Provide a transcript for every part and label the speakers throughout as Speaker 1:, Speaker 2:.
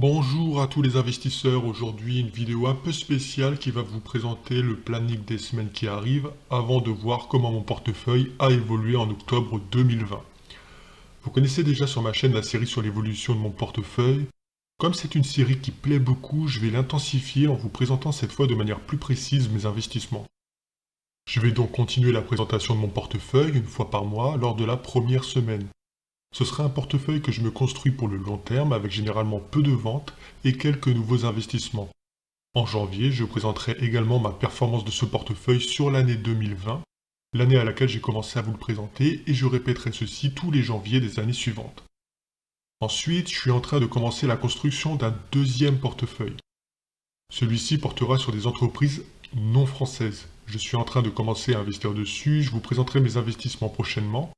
Speaker 1: Bonjour à tous les investisseurs, aujourd'hui une vidéo un peu spéciale qui va vous présenter le planning des semaines qui arrivent avant de voir comment mon portefeuille a évolué en octobre 2020. Vous connaissez déjà sur ma chaîne la série sur l'évolution de mon portefeuille. Comme c'est une série qui plaît beaucoup, je vais l'intensifier en vous présentant cette fois de manière plus précise mes investissements. Je vais donc continuer la présentation de mon portefeuille une fois par mois lors de la première semaine. Ce sera un portefeuille que je me construis pour le long terme avec généralement peu de ventes et quelques nouveaux investissements. En janvier, je présenterai également ma performance de ce portefeuille sur l'année 2020, l'année à laquelle j'ai commencé à vous le présenter, et je répéterai ceci tous les janviers des années suivantes. Ensuite, je suis en train de commencer la construction d'un deuxième portefeuille. Celui-ci portera sur des entreprises non françaises. Je suis en train de commencer à investir dessus, je vous présenterai mes investissements prochainement,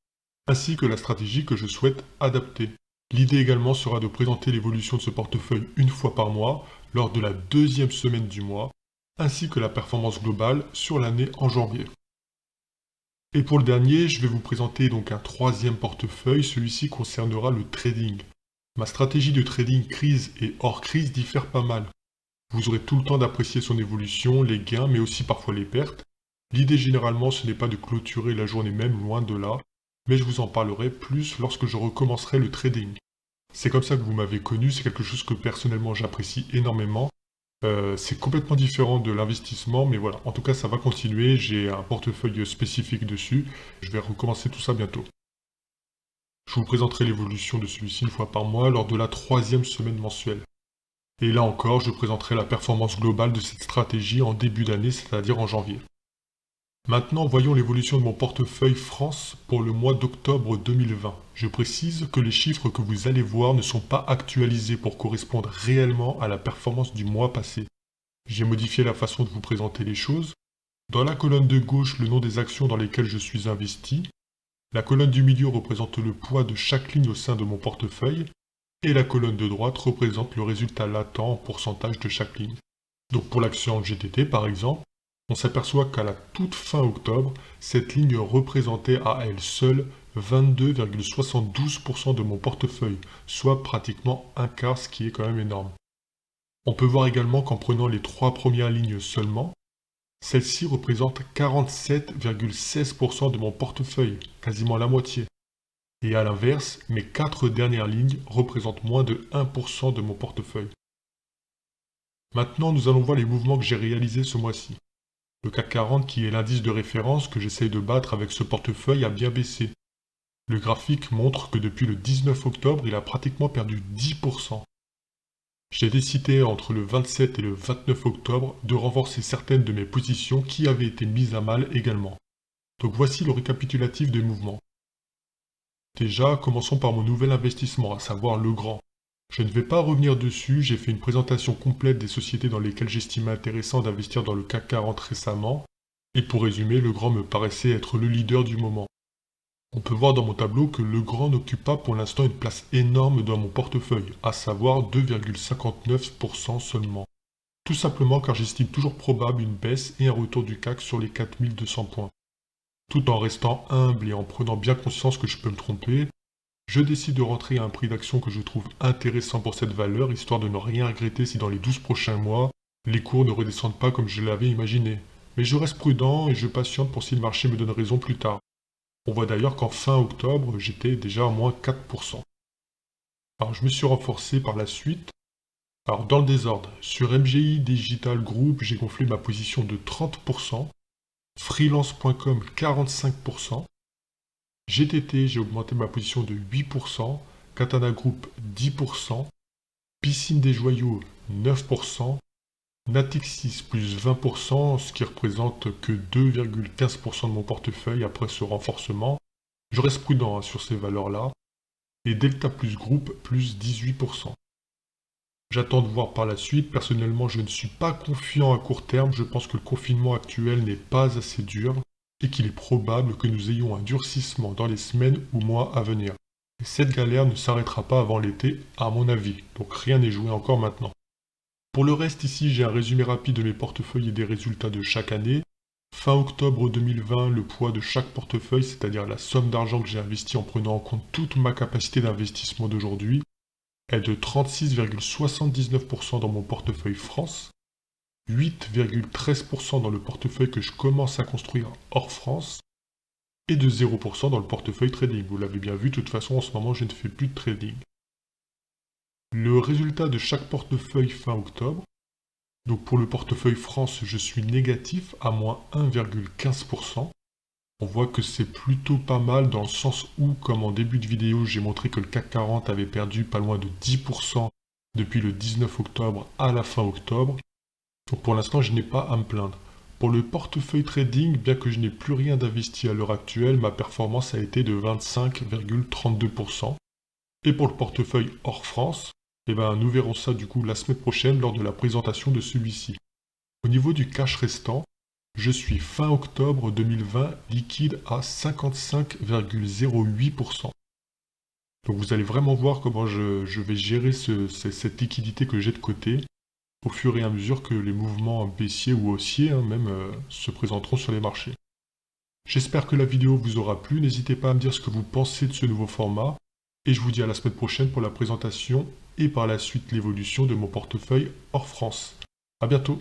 Speaker 1: ainsi que la stratégie que je souhaite adapter. L'idée également sera de présenter l'évolution de ce portefeuille une fois par mois, lors de la deuxième semaine du mois, ainsi que la performance globale sur l'année en janvier. Et pour le dernier, je vais vous présenter donc un troisième portefeuille, celui-ci concernera le trading. Ma stratégie de trading crise et hors crise diffère pas mal. Vous aurez tout le temps d'apprécier son évolution, les gains, mais aussi parfois les pertes. L'idée généralement, ce n'est pas de clôturer la journée même, loin de là, mais je vous en parlerai plus lorsque je recommencerai le trading. C'est comme ça que vous m'avez connu, c'est quelque chose que personnellement j'apprécie énormément. C'est complètement différent de l'investissement, mais voilà, en tout cas ça va continuer, j'ai un portefeuille spécifique dessus, je vais recommencer tout ça bientôt. Je vous présenterai l'évolution de celui-ci une fois par mois lors de la troisième semaine mensuelle. Et là encore, je présenterai la performance globale de cette stratégie en début d'année, c'est-à-dire en janvier. Maintenant, voyons l'évolution de mon portefeuille France pour le mois d'octobre 2020. Je précise que les chiffres que vous allez voir ne sont pas actualisés pour correspondre réellement à la performance du mois passé. J'ai modifié la façon de vous présenter les choses. Dans la colonne de gauche, le nom des actions dans lesquelles je suis investi. La colonne du milieu représente le poids de chaque ligne au sein de mon portefeuille. Et la colonne de droite représente le résultat latent en pourcentage de chaque ligne. Donc pour l'action GTT par exemple, on s'aperçoit qu'à la toute fin octobre, cette ligne représentait à elle seule 22,72% de mon portefeuille, soit pratiquement un quart, ce qui est quand même énorme. On peut voir également qu'en prenant les trois premières lignes seulement, celle-ci représente 47,16% de mon portefeuille, quasiment la moitié. Et à l'inverse, mes quatre dernières lignes représentent moins de 1% de mon portefeuille. Maintenant, nous allons voir les mouvements que j'ai réalisés ce mois-ci. Le CAC 40, qui est l'indice de référence que j'essaye de battre avec ce portefeuille, a bien baissé. Le graphique montre que depuis le 19 octobre, il a pratiquement perdu 10%. J'ai décidé entre le 27 et le 29 octobre de renforcer certaines de mes positions qui avaient été mises à mal également. Donc voici le récapitulatif des mouvements. Déjà, commençons par mon nouvel investissement, à savoir Legrand. Je ne vais pas revenir dessus, j'ai fait une présentation complète des sociétés dans lesquelles j'estimais intéressant d'investir dans le CAC 40 récemment, et pour résumer, Legrand me paraissait être le leader du moment. On peut voir dans mon tableau que Legrand n'occupe pas pour l'instant une place énorme dans mon portefeuille, à savoir 2,59% seulement. Tout simplement car j'estime toujours probable une baisse et un retour du CAC sur les 4200 points. Tout en restant humble et en prenant bien conscience que je peux me tromper, je décide de rentrer à un prix d'action que je trouve intéressant pour cette valeur, histoire de ne rien regretter si dans les 12 prochains mois, les cours ne redescendent pas comme je l'avais imaginé. Mais je reste prudent et je patiente pour si le marché me donne raison plus tard. On voit d'ailleurs qu'en fin octobre, j'étais déjà à moins 4%. Alors je me suis renforcé par la suite. Alors dans le désordre, sur MGI Digital Group, j'ai gonflé ma position de 30%, freelance.com 45%, GTT, j'ai augmenté ma position de 8%, Katana Group 10%, Piscine des Joyaux 9%, Natixis plus 20%, ce qui représente que 2,15% de mon portefeuille après ce renforcement. Je reste prudent sur ces valeurs-là. Et Delta Plus Group plus 18%. J'attends de voir par la suite. Personnellement, je ne suis pas confiant à court terme. Je pense que le confinement actuel n'est pas assez dur et qu'il est probable que nous ayons un durcissement dans les semaines ou mois à venir. Et cette galère ne s'arrêtera pas avant l'été, à mon avis. Donc rien n'est joué encore maintenant. Pour le reste, ici, j'ai un résumé rapide de mes portefeuilles et des résultats de chaque année. Fin octobre 2020, le poids de chaque portefeuille, c'est-à-dire la somme d'argent que j'ai investi en prenant en compte toute ma capacité d'investissement d'aujourd'hui. est de 36,79% dans mon portefeuille France, 8,13% dans le portefeuille que je commence à construire hors France, et de 0% dans le portefeuille trading. Vous l'avez bien vu, de toute façon en ce moment je ne fais plus de trading. Le résultat de chaque portefeuille fin octobre. Donc pour le portefeuille France, je suis négatif à moins 1,15%. On voit que c'est plutôt pas mal dans le sens où, comme en début de vidéo, j'ai montré que le CAC 40 avait perdu pas loin de 10% depuis le 19 octobre à la fin octobre. Donc pour l'instant, je n'ai pas à me plaindre. Pour le portefeuille trading, bien que je n'ai plus rien d'investi à l'heure actuelle, ma performance a été de 25,32%. Et pour le portefeuille hors France, nous verrons ça du coup la semaine prochaine lors de la présentation de celui-ci. Au niveau du cash restant, je suis fin octobre 2020 liquide à 55,08%. Donc vous allez vraiment voir comment je vais gérer cette liquidité que j'ai de côté au fur et à mesure que les mouvements baissiers ou haussiers se présenteront sur les marchés. J'espère que la vidéo vous aura plu, n'hésitez pas à me dire ce que vous pensez de ce nouveau format, et je vous dis à la semaine prochaine pour la présentation et par la suite l'évolution de mon portefeuille hors France. A bientôt.